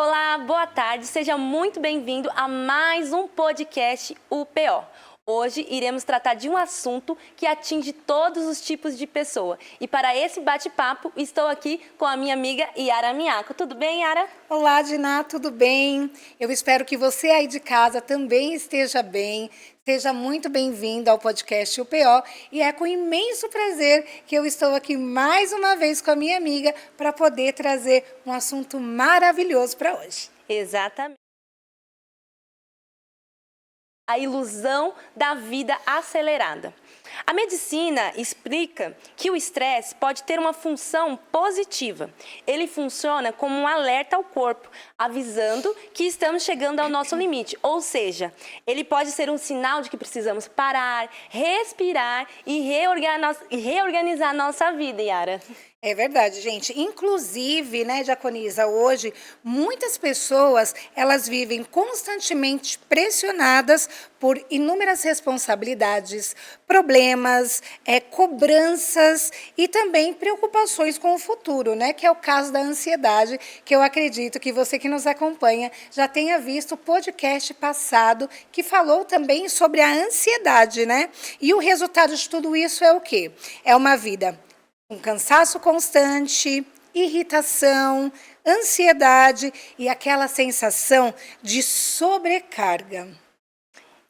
Olá, boa tarde, seja muito bem-vindo a mais um podcast UPO. Hoje iremos tratar de um assunto que atinge todos os tipos de pessoa. E para esse bate-papo, estou aqui com a minha amiga Yara Miaco. Tudo bem, Yara? Olá, Diná, tudo bem? Eu espero que você aí de casa também esteja bem. Seja muito bem-vindo ao podcast UPO e é com imenso prazer que eu estou aqui mais uma vez com a minha amiga para poder trazer um assunto maravilhoso para hoje. Exatamente. A ilusão da vida acelerada. A medicina explica que o estresse pode ter uma função positiva. Ele funciona como um alerta ao corpo, avisando que estamos chegando ao nosso limite. Ou seja, ele pode ser um sinal de que precisamos parar, respirar e reorganizar nossa vida, Yara. É verdade, gente. Inclusive, né, Diaconisa, hoje muitas pessoas elas vivem constantemente pressionadas por inúmeras responsabilidades, problemas, cobranças e também preocupações com o futuro, né? Que é o caso da ansiedade, que eu acredito que você que nos acompanha já tenha visto o podcast passado que falou também sobre a ansiedade, né? E o resultado de tudo isso é o quê? É uma vida um cansaço constante, irritação, ansiedade e aquela sensação de sobrecarga.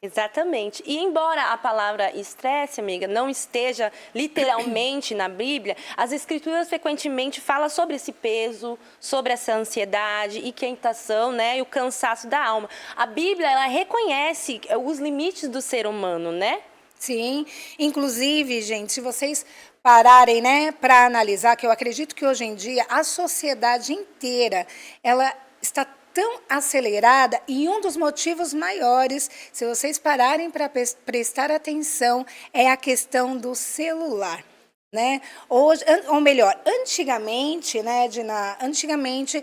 Exatamente. E embora a palavra estresse, amiga, não esteja literalmente na Bíblia, as escrituras frequentemente falam sobre esse peso, sobre essa ansiedade, inquietação, né, e o cansaço da alma. A Bíblia, ela reconhece os limites do ser humano, né? Sim, inclusive, gente, se vocês pararem, né, para analisar, que eu acredito que hoje em dia a sociedade inteira, ela está tão acelerada e um dos motivos maiores, se vocês pararem para prestar atenção, é a questão do celular. Né? Hoje, ou melhor, antigamente, né, Dina, antigamente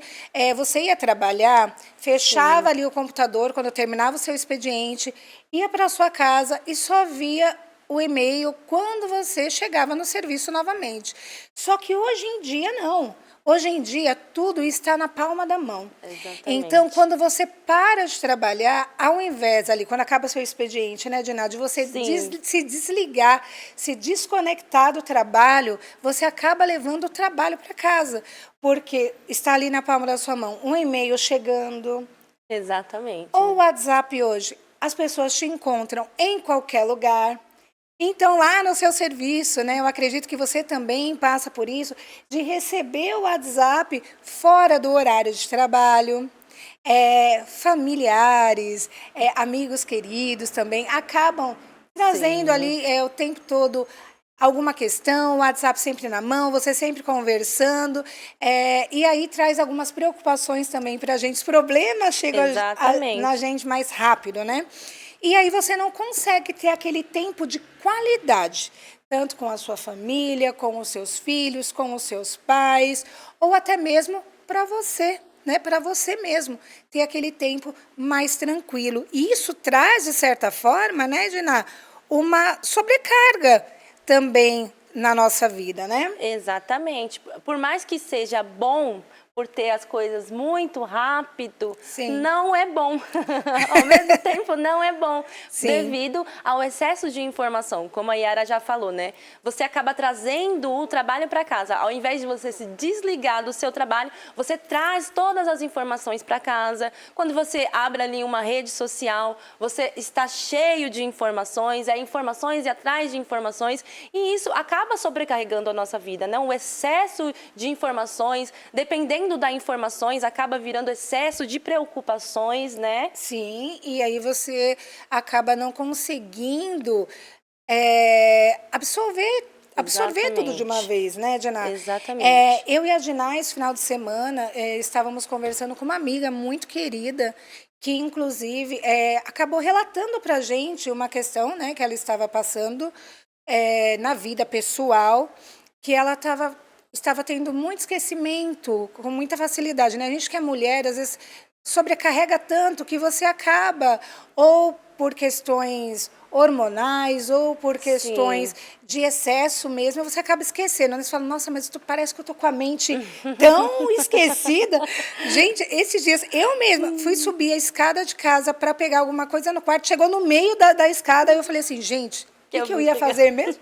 você ia trabalhar, fechava ali o computador quando terminava o seu expediente, ia para a sua casa e só via o e-mail quando você chegava no serviço novamente. Só que hoje em dia não. Hoje em dia, tudo está na palma da mão. Exatamente. Então, quando você para de trabalhar, ao invés ali, quando acaba seu expediente, né, Diná, de você se desligar, se desconectar do trabalho, você acaba levando o trabalho para casa, porque está ali na palma da sua mão um e-mail chegando. Exatamente. Ou o WhatsApp hoje, as pessoas te encontram em qualquer lugar. Então, lá no seu serviço, né, eu acredito que você também passa por isso, de receber o WhatsApp fora do horário de trabalho. Familiares, amigos queridos também acabam trazendo ali o tempo todo alguma questão, o WhatsApp sempre na mão, você sempre conversando, e aí traz algumas preocupações também para a gente. Os problemas chegam na gente mais rápido, né? E aí você não consegue ter aquele tempo de qualidade, tanto com a sua família, com os seus filhos, com os seus pais, ou até mesmo para você, né? Para você mesmo ter aquele tempo mais tranquilo. E isso traz, de certa forma, né, Diná, uma sobrecarga também na nossa vida, né? Exatamente. Por mais que seja bom por ter as coisas muito rápido, Sim. não é bom. Ao mesmo tempo, não é bom. Sim. Devido ao excesso de informação, como a Yara já falou, né? Você acaba trazendo o trabalho para casa. Ao invés de você se desligar do seu trabalho, você traz todas as informações para casa. Quando você abre ali uma rede social, você está cheio de informações, informações e atrás de informações, e isso acaba sobrecarregando a nossa vida, né? O excesso de informações, dependendo da informações, acaba virando excesso de preocupações, né? Sim, e aí você acaba não conseguindo absorver tudo de uma vez, né, Diná? Exatamente. Eu e a Diná, esse final de semana, estávamos conversando com uma amiga muito querida, que inclusive acabou relatando para a gente uma questão, né, que ela estava passando na vida pessoal, que ela estava tendo muito esquecimento, com muita facilidade, né? A gente que é mulher, às vezes sobrecarrega tanto que você acaba, ou por questões hormonais, ou por questões de excesso mesmo, você acaba esquecendo. Você fala, nossa, mas parece que eu tô com a mente tão esquecida. Gente, esses dias, eu mesma fui subir a escada de casa para pegar alguma coisa no quarto, chegou no meio da escada, e eu falei assim, gente, o que eu ia fazer mesmo?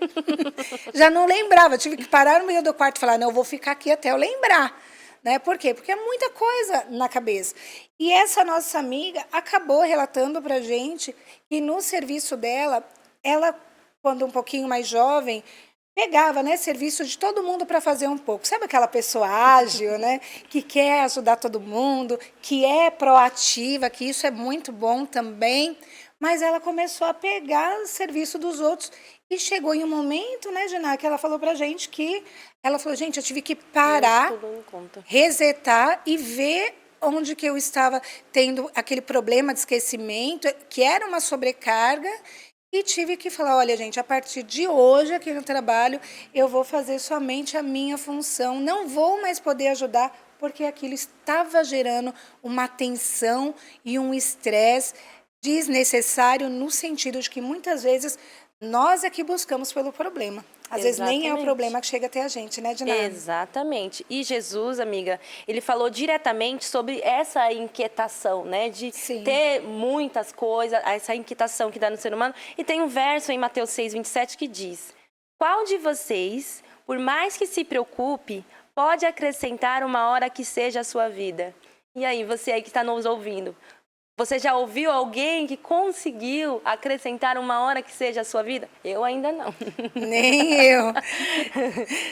Já não lembrava, tive que parar no meio do quarto e falar, não, eu vou ficar aqui até eu lembrar. Né? Por quê? Porque é muita coisa na cabeça. E essa nossa amiga acabou relatando para a gente que no serviço dela, ela, quando um pouquinho mais jovem, pegava, né, serviço de todo mundo para fazer um pouco. Sabe aquela pessoa ágil, né, que quer ajudar todo mundo, que é proativa, que isso é muito bom também, mas ela começou a pegar o serviço dos outros e chegou em um momento, né, Gina, que ela falou para a gente que ela falou, gente, eu tive que parar, resetar e ver onde que eu estava tendo aquele problema de esquecimento, que era uma sobrecarga, e tive que falar, olha, gente, a partir de hoje aqui no trabalho, eu vou fazer somente a minha função, não vou mais poder ajudar, porque aquilo estava gerando uma tensão e um estresse desnecessário, no sentido de que muitas vezes nós é que buscamos pelo problema. Às vezes nem é o problema que chega até a gente, né, Dinara? Exatamente. E Jesus, amiga, ele falou diretamente sobre essa inquietação, né? De ter muitas coisas, essa inquietação que dá no ser humano. E tem um verso em Mateus 6:27 que diz: qual de vocês, por mais que se preocupe, pode acrescentar uma hora que seja a sua vida? E aí, você aí que está nos ouvindo, você já ouviu alguém que conseguiu acrescentar uma hora que seja a sua vida? Eu ainda não. Nem eu.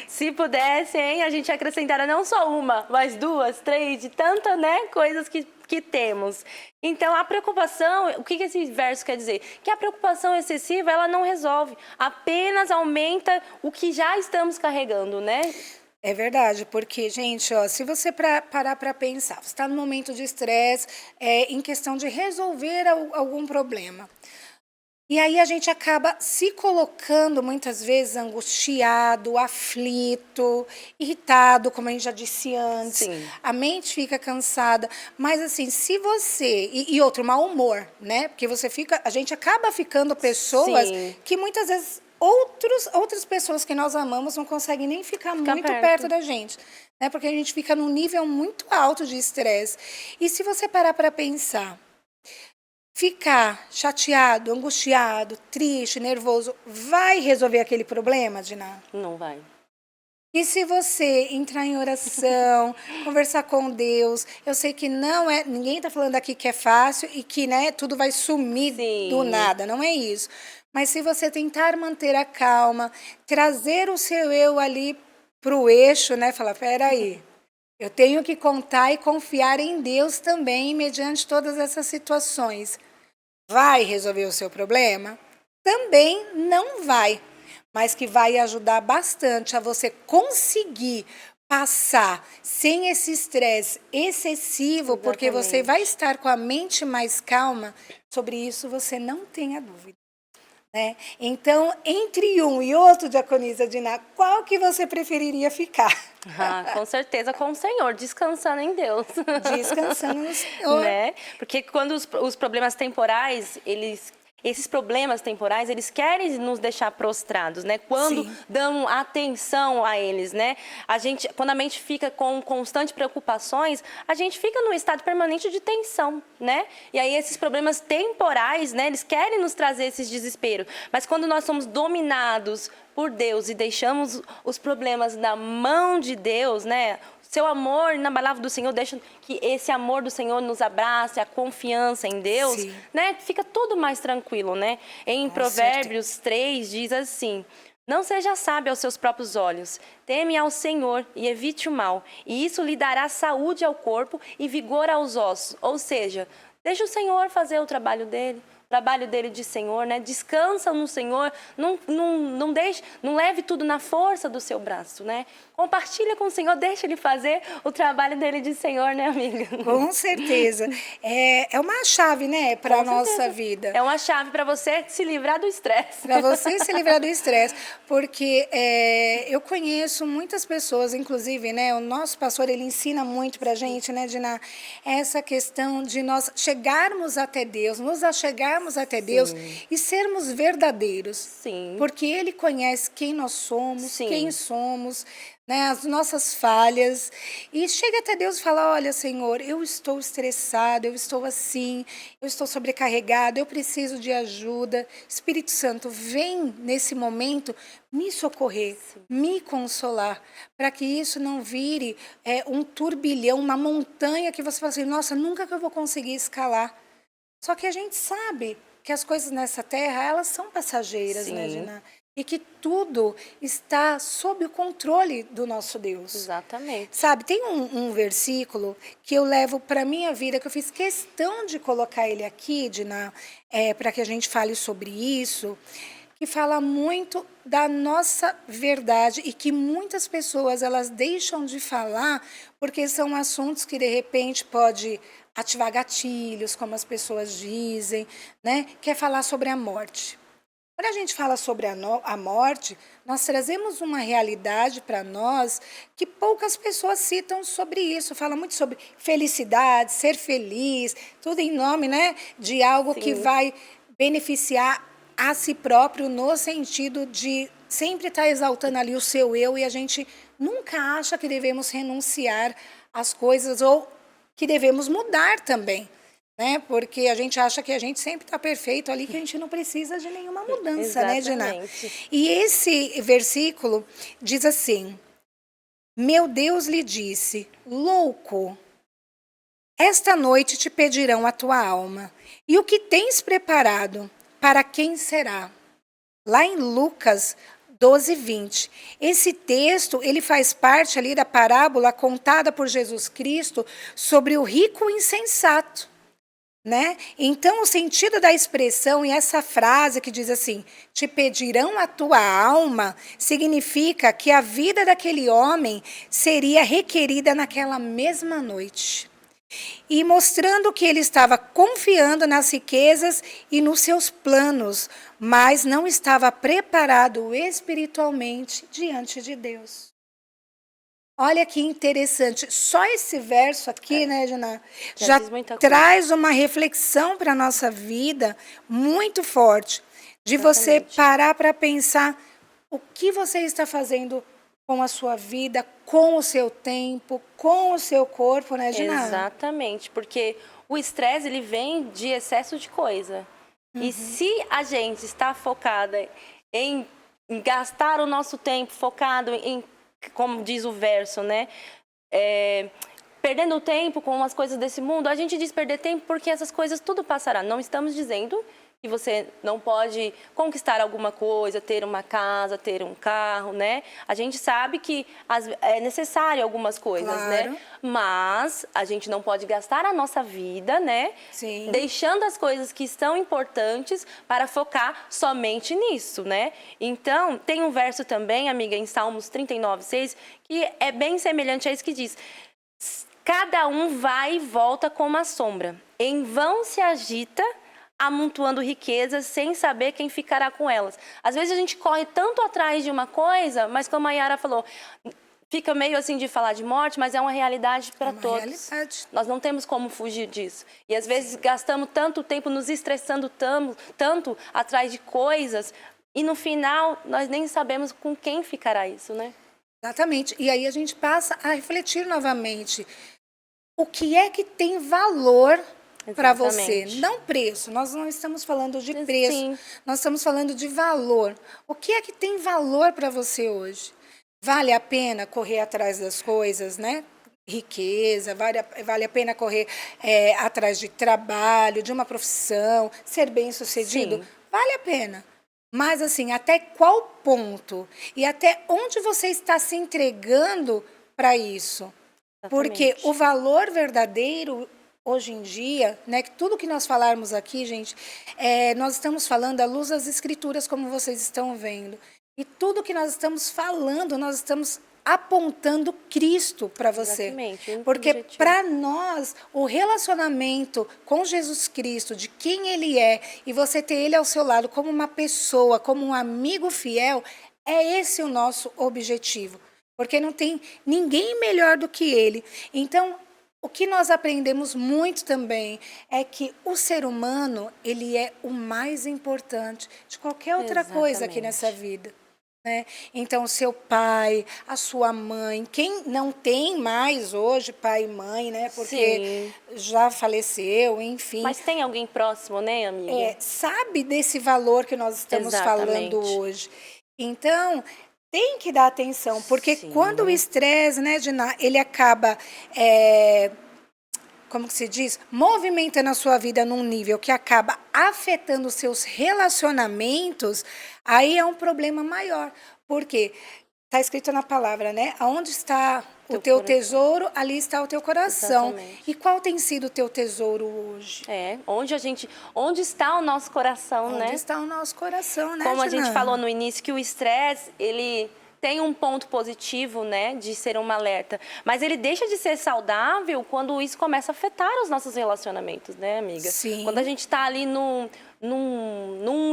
Se pudesse, hein, a gente acrescentaria não só uma, mas duas, três, de tantas, né, coisas que temos. Então, a preocupação, o que esse verso quer dizer? Que a preocupação excessiva, ela não resolve, apenas aumenta o que já estamos carregando, né? É verdade, porque, gente, ó, se você parar para pensar, você está num momento de estresse, em questão de resolver algum problema. E aí a gente acaba se colocando, muitas vezes, angustiado, aflito, irritado, como a gente já disse antes. Sim. A mente fica cansada. Mas, assim, se você... E outro, mau humor, né? Porque a gente acaba ficando pessoas que muitas vezes... Outras pessoas que nós amamos não conseguem nem ficar muito perto da gente, né? Porque a gente fica num nível muito alto de estresse. E se você parar para pensar, ficar chateado, angustiado, triste, nervoso, vai resolver aquele problema, Dina? Não vai. E se você entrar em oração, conversar com Deus, eu sei que não é, ninguém está falando aqui que é fácil e que, né, tudo vai sumir do nada, não é isso. Mas se você tentar manter a calma, trazer o seu eu ali para o eixo, né, falar, peraí, eu tenho que contar e confiar em Deus também, mediante todas essas situações. Vai resolver o seu problema? Também não vai. Mas que vai ajudar bastante a você conseguir passar sem esse estresse excessivo, porque você vai estar com a mente mais calma. Sobre isso você não tenha dúvida. Né? Então, entre um e outro, Diaconisa Dina, qual que você preferiria ficar? Com certeza com o Senhor, descansando em Deus. Descansando no Senhor. Né? Porque quando os problemas temporais, esses problemas temporais, eles querem nos deixar prostrados, né? Quando dão atenção a eles, né? Quando a mente fica com constantes preocupações, a gente fica num estado permanente de tensão, né? E aí esses problemas temporais, né? Eles querem nos trazer esses desesperos. Mas quando nós somos dominados por Deus e deixamos os problemas na mão de Deus, né? Seu amor inabalável do Senhor, deixa que esse amor do Senhor nos abrace, a confiança em Deus, né? Fica tudo mais tranquilo, né? Em Provérbios 3 diz assim: não seja sábio aos seus próprios olhos, teme ao Senhor e evite o mal, e isso lhe dará saúde ao corpo e vigor aos ossos. Ou seja, deixa o Senhor fazer o trabalho dele. trabalho dele de Senhor, né? Descansa no Senhor, não leve tudo na força do seu braço, né? Compartilha com o Senhor, deixa Ele fazer o trabalho dele de Senhor, né, amiga? Com certeza. É uma chave, né, para a nossa vida. É uma chave para você se livrar do estresse. Para você se livrar do estresse, porque eu conheço muitas pessoas, inclusive, né, o nosso pastor, ele ensina muito para a gente, né, Dina, essa questão de nós chegarmos até Deus, nos achegarmos até Deus e sermos verdadeiros. Sim. Porque Ele conhece quem nós somos, Sim. quem somos, né, as nossas falhas, e chega até Deus e fala: olha, Senhor, eu estou estressado, eu estou assim, eu estou sobrecarregado, eu preciso de ajuda. Espírito Santo, vem nesse momento me socorrer, me consolar, para que isso não vire um turbilhão, uma montanha que você fala assim: nossa, nunca que eu vou conseguir escalar. Só que a gente sabe que as coisas nessa terra, elas são passageiras, né, Dina? E que tudo está sob o controle do nosso Deus. Exatamente. Sabe, tem um versículo que eu levo para a minha vida, que eu fiz questão de colocar ele aqui, Dina, para que a gente fale sobre isso, que fala muito da nossa verdade e que muitas pessoas elas deixam de falar porque são assuntos que, de repente, pode ativar gatilhos, como as pessoas dizem, né? Que é falar sobre a morte. Quando a gente fala sobre a morte, nós trazemos uma realidade para nós que poucas pessoas citam sobre isso. Fala muito sobre felicidade, ser feliz, tudo em nome, né, de algo que vai beneficiar a si próprio, no sentido de sempre estar exaltando ali o seu eu, e a gente nunca acha que devemos renunciar às coisas ou que devemos mudar também. Né? Porque a gente acha que a gente sempre está perfeito ali, que a gente não precisa de nenhuma mudança, né, Dina? E esse versículo diz assim: meu Deus lhe disse, louco, esta noite te pedirão a tua alma, e o que tens preparado, para quem será? Lá em Lucas 12:20. Esse texto, ele faz parte ali da parábola contada por Jesus Cristo sobre o rico insensato. Né? Então, o sentido da expressão e essa frase que diz assim, te pedirão a tua alma, significa que a vida daquele homem seria requerida naquela mesma noite. E mostrando que ele estava confiando nas riquezas e nos seus planos, mas não estava preparado espiritualmente diante de Deus. Olha que interessante, só esse verso aqui, né, Dina, já traz uma reflexão para a nossa vida muito forte, de você parar para pensar o que você está fazendo com a sua vida, com o seu tempo, com o seu corpo, né, Dina? Exatamente, porque o estresse, ele vem de excesso de coisa. E se a gente está focada em gastar o nosso tempo, focado em, como diz o verso, né? Perdendo tempo com as coisas desse mundo, a gente diz perder tempo porque essas coisas tudo passará. Não estamos dizendo que você não pode conquistar alguma coisa, ter uma casa, ter um carro, né? A gente sabe que é necessário algumas coisas, né? Mas a gente não pode gastar a nossa vida, né? Sim. Deixando as coisas que são importantes para focar somente nisso, né? Então, tem um verso também, amiga, em Salmos 39:6, que é bem semelhante a isso que diz: cada um vai e volta como uma sombra. Em vão se agita, amontoando riquezas sem saber quem ficará com elas. Às vezes a gente corre tanto atrás de uma coisa, mas como a Yara falou, fica meio assim de falar de morte, mas é uma realidade para todos. Nós não temos como fugir disso. E às vezes gastamos tanto tempo nos estressando tanto atrás de coisas, e no final nós nem sabemos com quem ficará isso, né? Exatamente. E aí a gente passa a refletir novamente. O que é que tem valor para você? Não preço. Nós não estamos falando de preço. Sim. Nós estamos falando de valor. O que é que tem valor para você hoje? Vale a pena correr atrás das coisas, né? Riqueza, vale a pena correr atrás de trabalho, de uma profissão, ser bem-sucedido? Sim. Vale a pena. Mas, assim, até qual ponto? E até onde você está se entregando para isso? Exatamente. Porque o valor verdadeiro hoje em dia, né, que tudo que nós falarmos aqui, gente, nós estamos falando à luz das escrituras, como vocês estão vendo. E tudo que nós estamos falando, nós estamos apontando Cristo para você. Exatamente, Porque para nós, o relacionamento com Jesus Cristo, de quem Ele é, e você ter Ele ao seu lado como uma pessoa, como um amigo fiel, é esse o nosso objetivo. Porque não tem ninguém melhor do que Ele. Então, o que nós aprendemos muito também é que o ser humano, ele é o mais importante de qualquer outra coisa aqui nessa vida. Né? Então, o seu pai, a sua mãe, quem não tem mais hoje pai e mãe, né? Porque já faleceu, enfim. Mas tem alguém próximo, né, amiga? Sabe desse valor que nós estamos falando hoje. Então, tem que dar atenção, porque quando o estresse, né, Diná, ele acaba, como que se diz? Movimentando a sua vida num nível que acaba afetando os seus relacionamentos, aí é um problema maior. Por quê? Está escrito na palavra, né? Aonde está o teu tesouro, ali está o teu coração. Exatamente. E qual tem sido o teu tesouro hoje? Onde está o nosso coração, né? Onde está o nosso coração, né, Como a Diná? gente falou no início, que o estresse, ele tem um ponto positivo, né, de ser um alerta, mas ele deixa de ser saudável quando isso começa a afetar os nossos relacionamentos, né, amiga? Sim. Quando a gente está ali num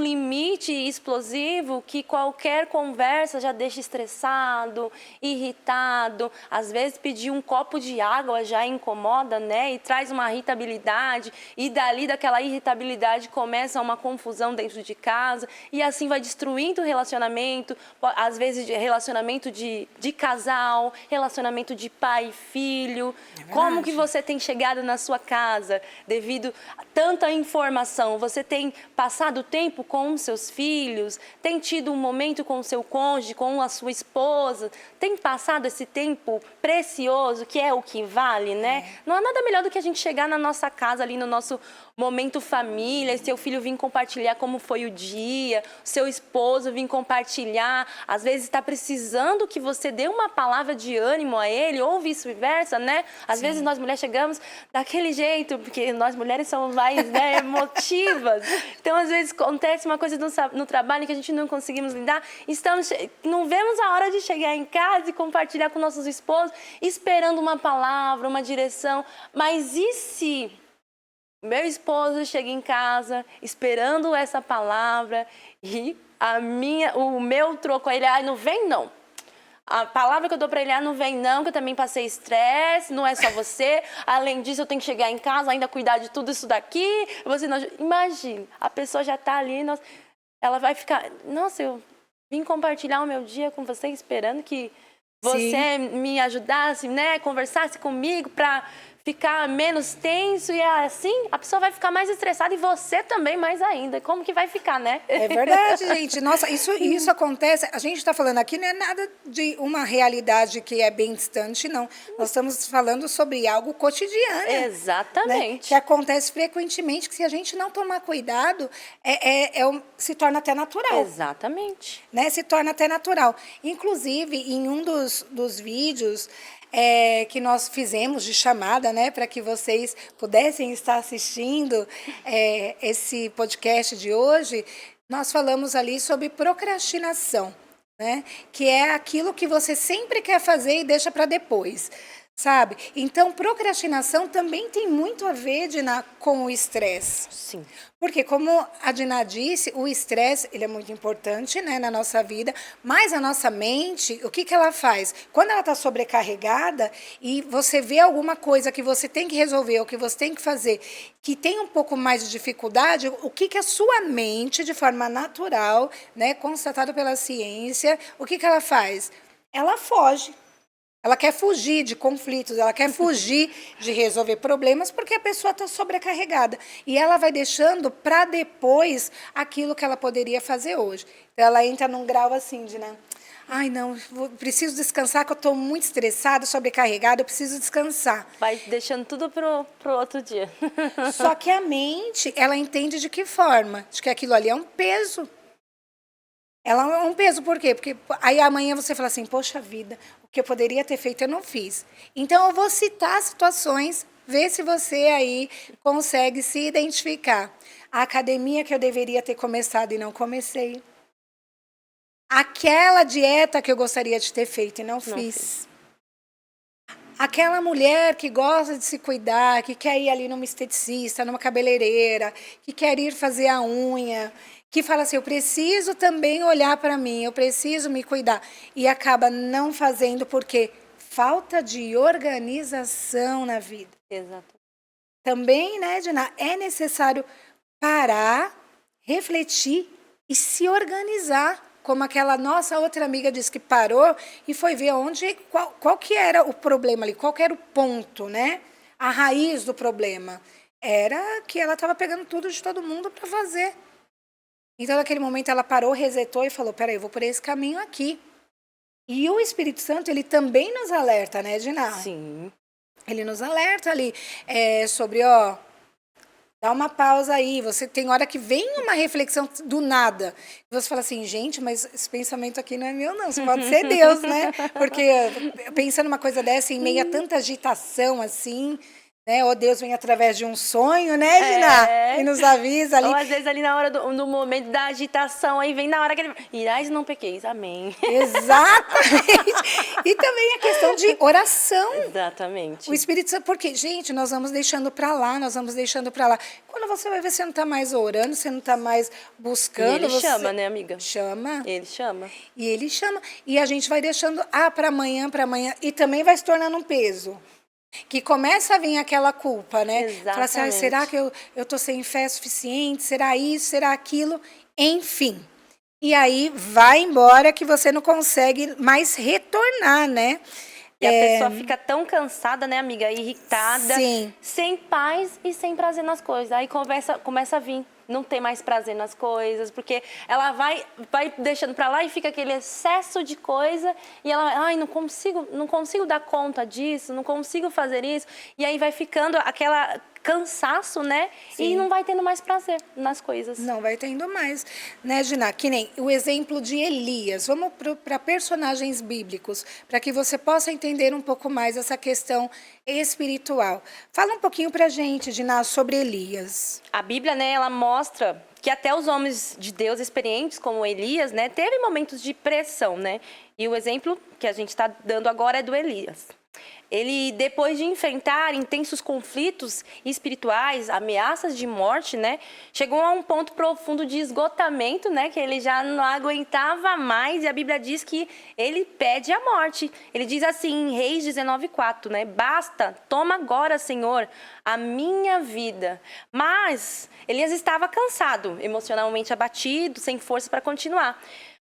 limite explosivo que qualquer conversa já deixa estressado, irritado. Às vezes pedir um copo de água já incomoda, né? E traz uma irritabilidade. E dali daquela irritabilidade começa uma confusão dentro de casa. E assim vai destruindo o relacionamento. Às vezes relacionamento de casal, relacionamento de pai e filho. Como que você tem chegado na sua casa devido a tanta informação? Você tem passado tempo com os seus filhos, tem tido um momento com o seu cônjuge, com a sua esposa, tem passado esse tempo precioso, que é o que vale, né? Não há nada melhor do que a gente chegar na nossa casa, ali no nosso momento família, e seu filho vir compartilhar como foi o dia, seu esposo vir compartilhar, às vezes está precisando que você dê uma palavra de ânimo a ele, ou vice-versa, né? Às vezes nós mulheres chegamos daquele jeito, porque nós mulheres somos mais, né, emotivas. Então, às vezes, acontece uma coisa no trabalho que a gente não conseguimos lidar, não vemos a hora de chegar em casa e compartilhar com nossos esposos, esperando uma palavra, uma direção. Mas e se meu esposo chega em casa esperando essa palavra e o meu troco a ele, não vem não. A palavra que eu dou para ele, não vem não, que eu também passei estresse, não é só você. Além disso, eu tenho que chegar em casa, ainda cuidar de tudo isso daqui. Imagine, a pessoa já está ali, ela vai ficar... Nossa, eu vim compartilhar o meu dia com você, esperando que você me ajudasse, né, conversasse comigo para ficar menos tenso, e assim a pessoa vai ficar mais estressada e você também mais ainda. Como que vai ficar, né? É verdade, gente. Nossa, isso acontece. A gente está falando aqui, não é nada de uma realidade que é bem distante, não. Nós estamos falando sobre algo cotidiano. Exatamente. Né, que acontece frequentemente, que se a gente não tomar cuidado, se torna até natural. Exatamente. Né? Se torna até natural. Inclusive, em um dos vídeos que nós fizemos de chamada, né, para que vocês pudessem estar assistindo esse podcast de hoje, nós falamos ali sobre procrastinação, né, que é aquilo que você sempre quer fazer e deixa para depois, sabe? Então, procrastinação também tem muito a ver, Diná, com o estresse. Sim. Porque, como a Diná disse, o estresse ele é muito importante, né, na nossa vida, mas a nossa mente, o que ela faz? Quando ela está sobrecarregada e você vê alguma coisa que você tem que resolver ou que você tem que fazer, que tem um pouco mais de dificuldade, o que a sua mente, de forma natural, né, constatado pela ciência, o que ela faz? Ela foge. Ela quer fugir de conflitos, ela quer fugir de resolver problemas porque a pessoa está sobrecarregada. E ela vai deixando para depois aquilo que ela poderia fazer hoje. Então, ela entra num grau assim de, né? Ai, não, preciso descansar, que eu estou muito estressada, sobrecarregada, eu preciso descansar. Vai deixando tudo pro outro dia. Só que a mente, ela entende de que forma? De que aquilo ali é um peso. Ela é um peso, por quê? Porque aí amanhã você fala assim, poxa vida, o que eu poderia ter feito eu não fiz. Então eu vou citar situações Vê se você aí consegue se identificar. A academia que eu deveria ter começado e não comecei. Aquela dieta que eu gostaria de ter feito e não fiz. Aquela mulher que gosta de se cuidar, que quer ir ali numa esteticista, numa cabeleireira, que quer ir fazer a unha, que fala assim, eu preciso também olhar para mim, eu preciso me cuidar. E acaba não fazendo porque falta de organização na vida. Exato. Também, né, Dina, é necessário parar, refletir e se organizar. Como aquela nossa outra amiga disse que parou e foi ver qual que era o problema ali, qual que era o ponto, né? A raiz do problema. Era que ela estava pegando tudo de todo mundo para fazer. Então, naquele momento, ela parou, resetou e falou, peraí, eu vou por esse caminho aqui. E o Espírito Santo, ele também nos alerta, né, Diná? Sim. Ele nos alerta ali sobre, ó, dá uma pausa aí. Você tem hora que vem uma reflexão do nada. E você fala assim, gente, mas esse pensamento aqui não é meu, não. Isso pode ser Deus, né? Porque pensando uma coisa dessa, em meio a tanta agitação assim, né? Ou Deus vem através de um sonho, né, Gina? E nos avisa ali. Ou às vezes ali na hora no momento da agitação, aí vem na hora que ele... Irás e não pequeis, amém. Exatamente. E também a questão de oração. Exatamente. O Espírito Santo, porque, gente, nós vamos deixando para lá, nós vamos deixando para lá. Quando você vai ver, você não está mais orando, você não está mais buscando. E ele chama, né, amiga? Chama. Ele chama. E ele chama. E a gente vai deixando, para amanhã. E também vai se tornando um peso. Que começa a vir aquela culpa, né? Exatamente. Fala assim, será que eu estou sem fé suficiente? Será isso? Será aquilo? Enfim. E aí vai embora que você não consegue mais retornar, né? E a pessoa fica tão cansada, né, amiga? Irritada, sim, sem paz e sem prazer nas coisas. Aí começa a vir, não tem mais prazer nas coisas, porque ela vai deixando pra lá e fica aquele excesso de coisa e ela, ai, não consigo dar conta disso, não consigo fazer isso. E aí vai ficando aquela cansaço, né? Sim. E não vai tendo mais prazer nas coisas. Não vai tendo mais, né, Gina? Que nem o exemplo de Elias. Vamos para personagens bíblicos, para que você possa entender um pouco mais essa questão espiritual. Fala um pouquinho para a gente, Gina, sobre Elias. A Bíblia, né, ela mostra que até os homens de Deus experientes, como Elias, né, teve momentos de pressão, né? E o exemplo que a gente está dando agora é do Elias. Ele, depois de enfrentar intensos conflitos espirituais, ameaças de morte, né, chegou a um ponto profundo de esgotamento, né, que ele já não aguentava mais, e a Bíblia diz que ele pede a morte. Ele diz assim em Reis 19:4, né, basta, toma agora, Senhor, a minha vida. Mas Elias estava cansado, emocionalmente abatido, sem força para continuar.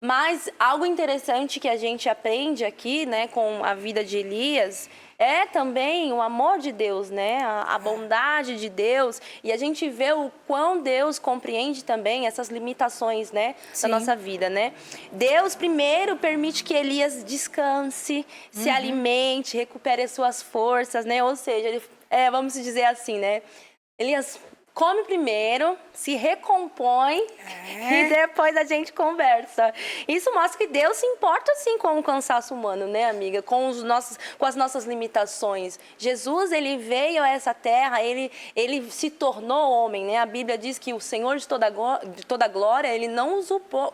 Mas algo interessante que a gente aprende aqui, né, com a vida de Elias, é também o amor de Deus, né, a bondade de Deus, e a gente vê o quão Deus compreende também essas limitações, né, da nossa vida, né. Deus primeiro permite que Elias descanse, se alimente, recupere as suas forças, né, ou seja, ele, vamos dizer assim, né, Elias, come primeiro, se recompõe e depois a gente conversa. Isso mostra que Deus se importa, sim, com o cansaço humano, né, amiga? Com as nossas limitações. Jesus, ele veio a essa terra, ele se tornou homem, né? A Bíblia diz que o Senhor de toda glória, ele não usurpou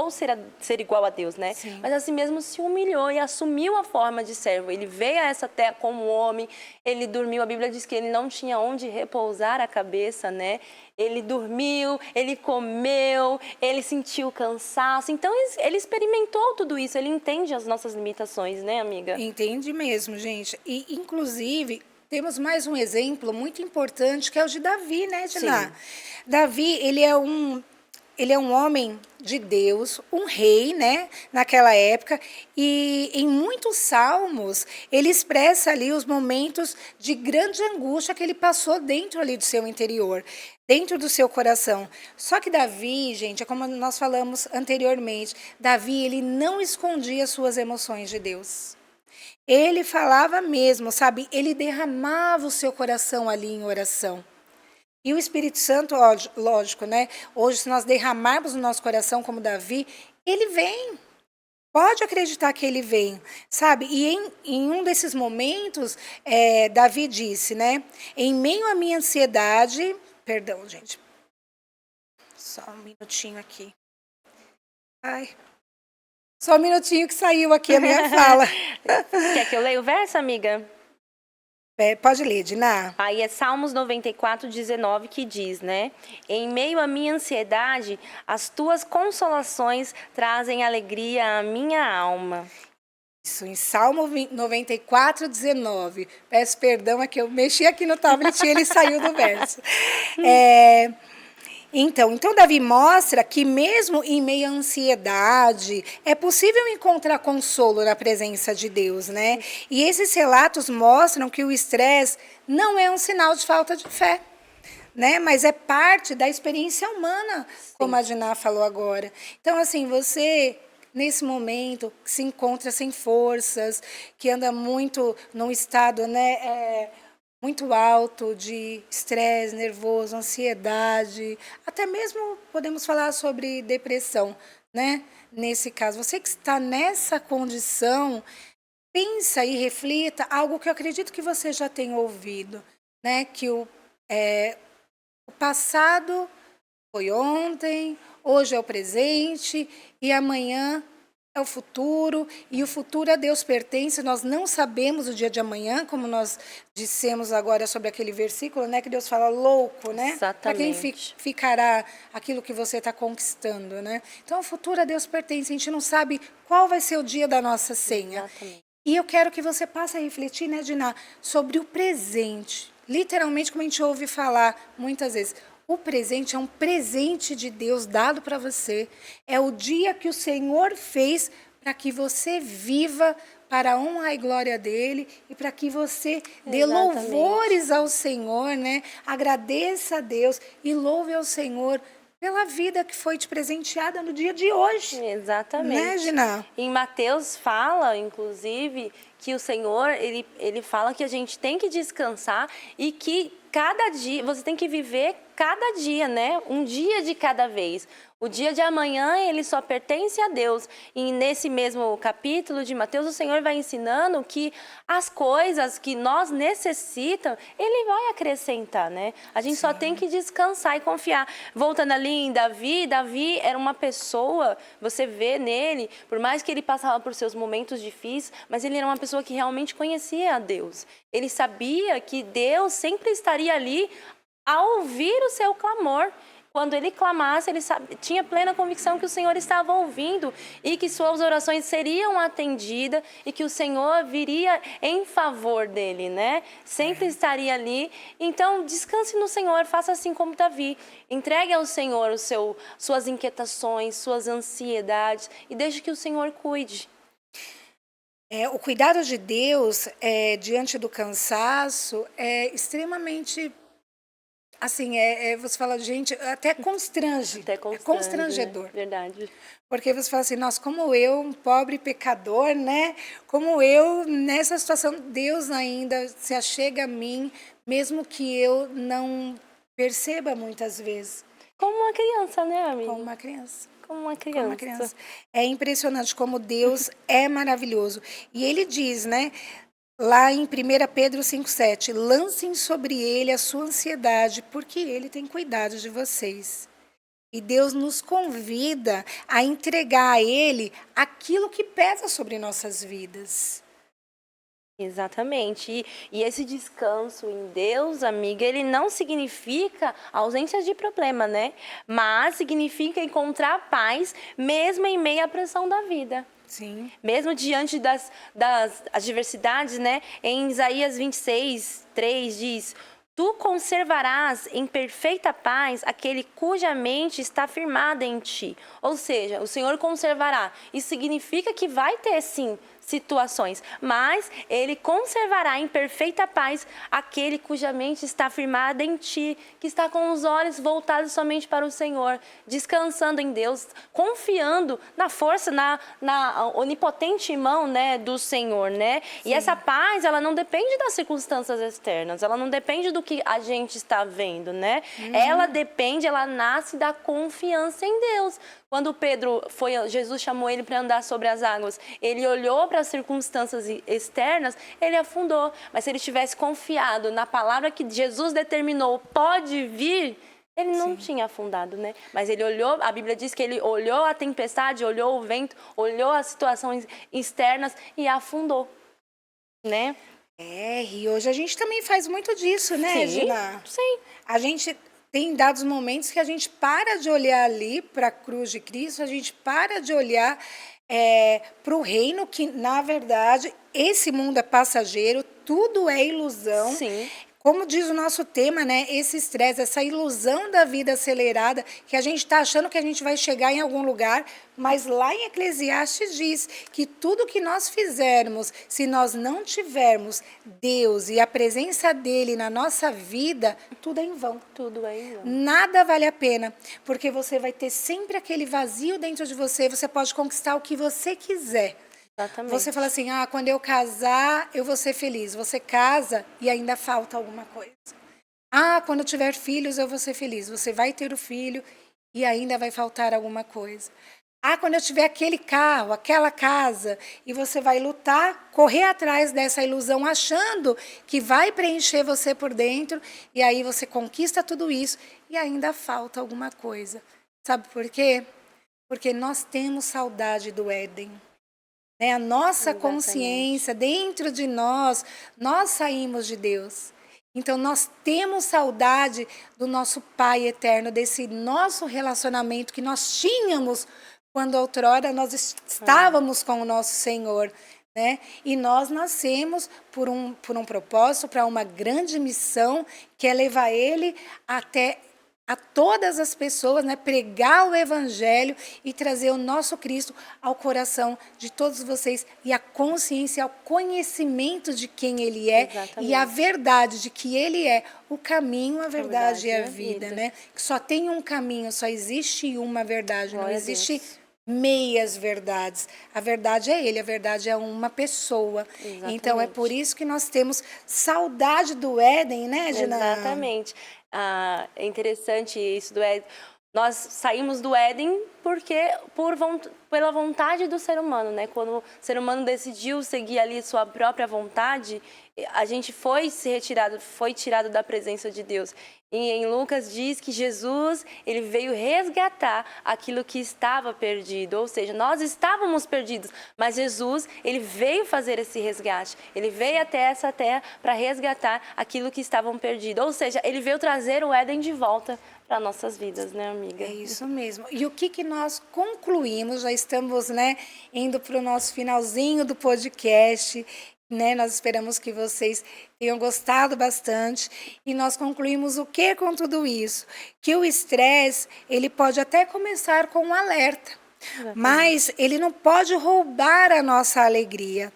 ser igual a Deus, né? Sim. Mas assim mesmo se humilhou e assumiu a forma de servo. Ele veio a essa terra como homem, ele dormiu. A Bíblia diz que ele não tinha onde repousar a cabeça, né? Ele dormiu, ele comeu, ele sentiu cansaço. Então, ele experimentou tudo isso. Ele entende as nossas limitações, né, amiga? Entende mesmo, gente. E, inclusive, temos mais um exemplo muito importante, que é o de Davi, né, Diná? Davi, ele é um homem de Deus, um rei, né, naquela época, e em muitos salmos ele expressa ali os momentos de grande angústia que ele passou dentro ali do seu interior, dentro do seu coração. Só que Davi, gente, é como nós falamos anteriormente, Davi, ele não escondia suas emoções de Deus. Ele falava mesmo, sabe? Ele derramava o seu coração ali em oração. E o Espírito Santo, lógico, né? Hoje, se nós derramarmos o nosso coração como Davi, ele vem. pode acreditar que ele vem, sabe? E em um desses momentos, Davi disse, né? Em meio à minha ansiedade... Perdão, gente. Só um minutinho aqui. Ai... Só um minutinho que saiu aqui a minha fala. Quer que eu leia o verso, amiga? Pode ler, Diná. Aí é Salmos 94, 19, que diz, né? Em meio à minha ansiedade, as tuas consolações trazem alegria à minha alma. Isso, em Salmo 94, 19. Peço perdão, é que eu mexi aqui no tablet e ele saiu do verso. Então, Davi mostra que mesmo em meio à ansiedade, é possível encontrar consolo na presença de Deus, né? E esses relatos mostram que o estresse não é um sinal de falta de fé, né? Mas é parte da experiência humana, como a Diná falou agora. Então, assim, você... Nesse momento, que se encontra sem forças, que anda muito num estado, né, muito alto de estresse, nervoso, ansiedade, até mesmo podemos falar sobre depressão, né? Nesse caso, você que está nessa condição, pensa e reflita algo que eu acredito que você já tenha ouvido, né? Que o passado foi ontem, hoje é o presente e amanhã é o futuro, e o futuro a Deus pertence. Nós não sabemos o dia de amanhã, como nós dissemos agora sobre aquele versículo, né, que Deus fala louco, né? Exatamente. Para quem ficará aquilo que você está conquistando, né? Então, o futuro a Deus pertence. A gente não sabe qual vai ser o dia da nossa senha. Exatamente. E eu quero que você passe a refletir, né, Diná, sobre o presente. Literalmente, como a gente ouve falar muitas vezes. O presente é um presente de Deus dado para você. É o dia que o Senhor fez para que você viva para a honra e glória dele e para que você dê louvores ao Senhor, né? Agradeça a Deus e louve ao Senhor pela vida que foi te presenteada no dia de hoje. Exatamente. Né, Diná? Em Mateus fala, inclusive, que o Senhor, ele fala que a gente tem que descansar e que cada dia, você tem que viver cada dia, né? Um dia de cada vez. O dia de amanhã, ele só pertence a Deus. E nesse mesmo capítulo de Mateus, o Senhor vai ensinando que as coisas que nós necessitamos, Ele vai acrescentar, né? A gente só tem que descansar e confiar. Voltando ali em Davi, Davi era uma pessoa, você vê nele, por mais que ele passava por seus momentos difíceis, mas ele era uma pessoa que realmente conhecia a Deus. Ele sabia que Deus sempre estaria ali a ouvir o seu clamor. Quando ele clamasse, ele tinha plena convicção que o Senhor estava ouvindo e que suas orações seriam atendidas e que o Senhor viria em favor dele, né? Sempre estaria ali. Então, descanse no Senhor, faça assim como Davi. Entregue ao Senhor suas inquietações, suas ansiedades e deixe que o Senhor cuide. O cuidado de Deus diante do cansaço é extremamente... Assim, você fala, gente, até constrange. Até constrange, é constrangedor. Né? Verdade. Porque você fala assim, nossa, como eu, um pobre pecador, né? Como eu, nessa situação, Deus ainda se achega a mim, mesmo que eu não perceba muitas vezes. Como uma criança, né, amiga? Como uma criança. Como uma criança. Como uma criança. É impressionante como Deus é maravilhoso. E ele diz, né? Lá em 1 Pedro 5,7, lancem sobre ele a sua ansiedade, porque ele tem cuidado de vocês. E Deus nos convida a entregar a ele aquilo que pesa sobre nossas vidas. Exatamente. E esse descanso em Deus, amiga, ele não significa ausência de problema, né? Mas significa encontrar paz mesmo em meio à pressão da vida. Sim. Mesmo diante das adversidades, né? Em Isaías 26, 3 diz: tu conservarás em perfeita paz aquele cuja mente está firmada em ti. Ou seja, o Senhor conservará. Isso significa que vai ter, sim, situações, mas ele conservará em perfeita paz aquele cuja mente está firmada em ti, que está com os olhos voltados somente para o Senhor, descansando em Deus, confiando na força, na onipotente mão, né, do Senhor, né? Sim. E essa paz, ela não depende das circunstâncias externas, ela não depende do que a gente está vendo, né? Ela depende, ela nasce da confiança em Deus. Quando Jesus chamou ele para andar sobre as águas, ele olhou para as circunstâncias externas, ele afundou. Mas se ele tivesse confiado na palavra que Jesus determinou, pode vir, ele não tinha afundado, né? Mas ele olhou, a Bíblia diz que ele olhou a tempestade, olhou o vento, olhou as situações externas e afundou, né? E hoje a gente também faz muito disso, né, Gina? Sim. A gente tem dados momentos que a gente para de olhar ali para a cruz de Cristo, a gente para de olhar para o reino, que, na verdade, esse mundo é passageiro, tudo é ilusão. Sim. Como diz o nosso tema, né? Esse estresse, essa ilusão da vida acelerada, que a gente está achando que a gente vai chegar em algum lugar, mas lá em Eclesiastes diz que tudo que nós fizermos, se nós não tivermos Deus e a presença dele na nossa vida, tudo é em vão. Tudo é em vão. Nada vale a pena, porque você vai ter sempre aquele vazio dentro de você, você pode conquistar o que você quiser. Exatamente. Você fala assim, quando eu casar, eu vou ser feliz. Você casa e ainda falta alguma coisa. Quando eu tiver filhos, eu vou ser feliz. Você vai ter o filho e ainda vai faltar alguma coisa. Quando eu tiver aquele carro, aquela casa, e você vai lutar, correr atrás dessa ilusão, achando que vai preencher você por dentro, e aí você conquista tudo isso e ainda falta alguma coisa. Sabe por quê? Porque nós temos saudade do Éden. A nossa consciência, dentro de nós saímos de Deus. Então, nós temos saudade do nosso Pai eterno, desse nosso relacionamento que nós tínhamos quando outrora nós estávamos com o nosso Senhor. Né? E nós nascemos por um propósito, para uma grande missão, que é levar Ele até a todas as pessoas, né, pregar o Evangelho e trazer o nosso Cristo ao coração de todos vocês e a consciência, ao conhecimento de quem Ele é. Exatamente. E a verdade de que Ele é o caminho, a verdade e a vida. Né? Que só tem um caminho, só existe uma verdade, não existe meias verdades. A verdade é Ele, a verdade é uma pessoa. Exatamente. Então é por isso que nós temos saudade do Éden, né, Gina? Exatamente. É interessante isso do Éden. Nós saímos do Éden pela vontade do ser humano, né? Quando o ser humano decidiu seguir ali sua própria vontade, a gente foi tirado da presença de Deus. E em Lucas diz que Jesus, ele veio resgatar aquilo que estava perdido, ou seja, nós estávamos perdidos, mas Jesus, ele veio fazer esse resgate. Ele veio até essa terra para resgatar aquilo que estavam perdido, ou seja, ele veio trazer o Éden de volta para nossas vidas, né, amiga? É isso mesmo. E o que nós concluímos, já estamos, né, indo para o nosso finalzinho do podcast, né? Nós esperamos que vocês tenham gostado bastante e nós concluímos o que com tudo isso? Que o estresse, ele pode até começar com um alerta, mas ele não pode roubar a nossa alegria,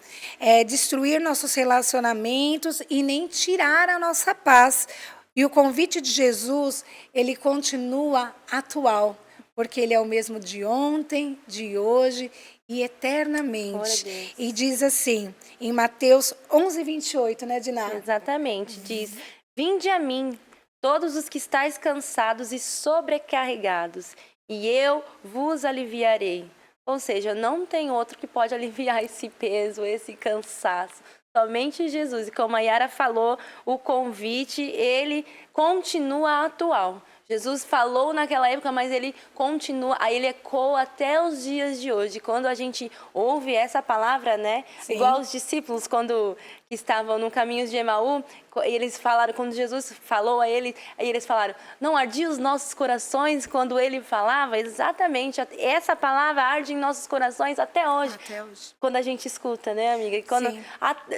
destruir nossos relacionamentos e nem tirar a nossa paz. E o convite de Jesus, ele continua atual, porque ele é o mesmo de ontem, de hoje e eternamente. E diz assim, em Mateus 11:28, né, Diná? Exatamente, diz: Vinde a mim, todos os que estáis cansados e sobrecarregados, e eu vos aliviarei. Ou seja, não tem outro que pode aliviar esse peso, esse cansaço. Somente Jesus. E como a Yara falou, o convite, ele continua atual. Jesus falou naquela época, mas ele continua, aí ele ecoa até os dias de hoje. Quando a gente ouve essa palavra, né? Sim. Igual os discípulos, quando estavam no caminho de Emaú, eles falaram, quando Jesus falou a eles, aí eles falaram, não ardia os nossos corações quando ele falava? Exatamente, essa palavra arde em nossos corações até hoje. Até hoje. Quando a gente escuta, né, amiga? Quando,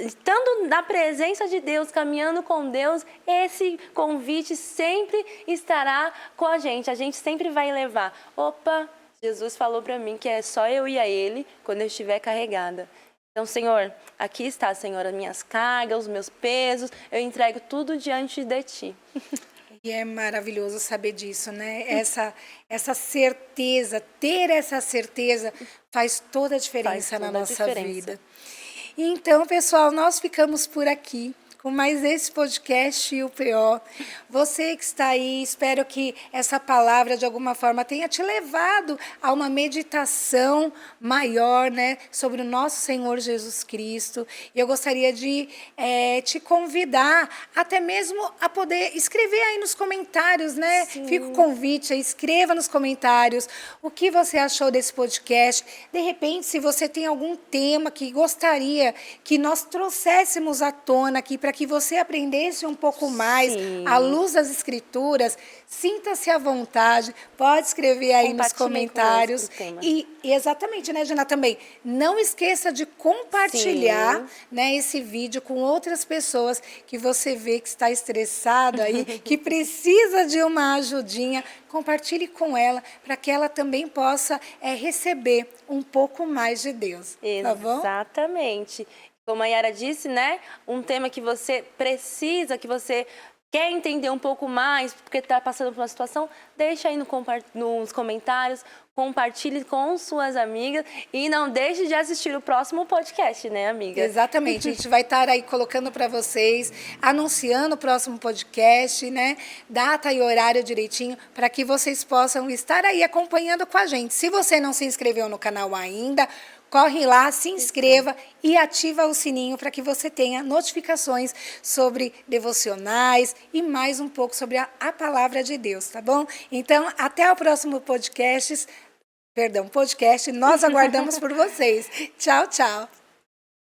estando na presença de Deus, caminhando com Deus, esse convite sempre estará com a gente sempre vai levar. Opa, Jesus falou para mim que é só eu ir a Ele quando eu estiver carregada. Então, Senhor, aqui está, Senhor, as minhas cargas, os meus pesos, eu entrego tudo diante de Ti. E é maravilhoso saber disso, né? Essa certeza, ter essa certeza faz toda a diferença na nossa vida. Então, pessoal, nós ficamos por aqui com mais esse podcast UPO. Você que está aí, espero que essa palavra de alguma forma tenha te levado a uma meditação maior, né, sobre o nosso Senhor Jesus Cristo. E eu gostaria de te convidar até mesmo a poder escrever aí nos comentários, né? Sim. Fica o convite, escreva nos comentários o que você achou desse podcast. De repente, se você tem algum tema que gostaria que nós trouxéssemos à tona aqui para que você aprendesse um pouco mais à luz das Escrituras, sinta-se à vontade, pode escrever aí nos comentários. E exatamente, né, Gina, também não esqueça de compartilhar, né, esse vídeo com outras pessoas que você vê que está estressado aí, que precisa de uma ajudinha. Compartilhe com ela para que ela também possa receber um pouco mais de Deus. Tá bom? Exatamente. Como a Yara disse, né? Um tema que você precisa, que você quer entender um pouco mais, porque está passando por uma situação, deixa aí nos comentários, compartilhe com suas amigas e não deixe de assistir o próximo podcast, né, amiga? Exatamente, a gente vai estar aí colocando para vocês, anunciando o próximo podcast, né? Data e horário direitinho, para que vocês possam estar aí acompanhando com a gente. Se você não se inscreveu no canal ainda, corre lá, se inscreva e ativa o sininho para que você tenha notificações sobre devocionais e mais um pouco sobre a palavra de Deus, tá bom? Então, até o próximo podcast. Nós aguardamos por vocês. Tchau, tchau.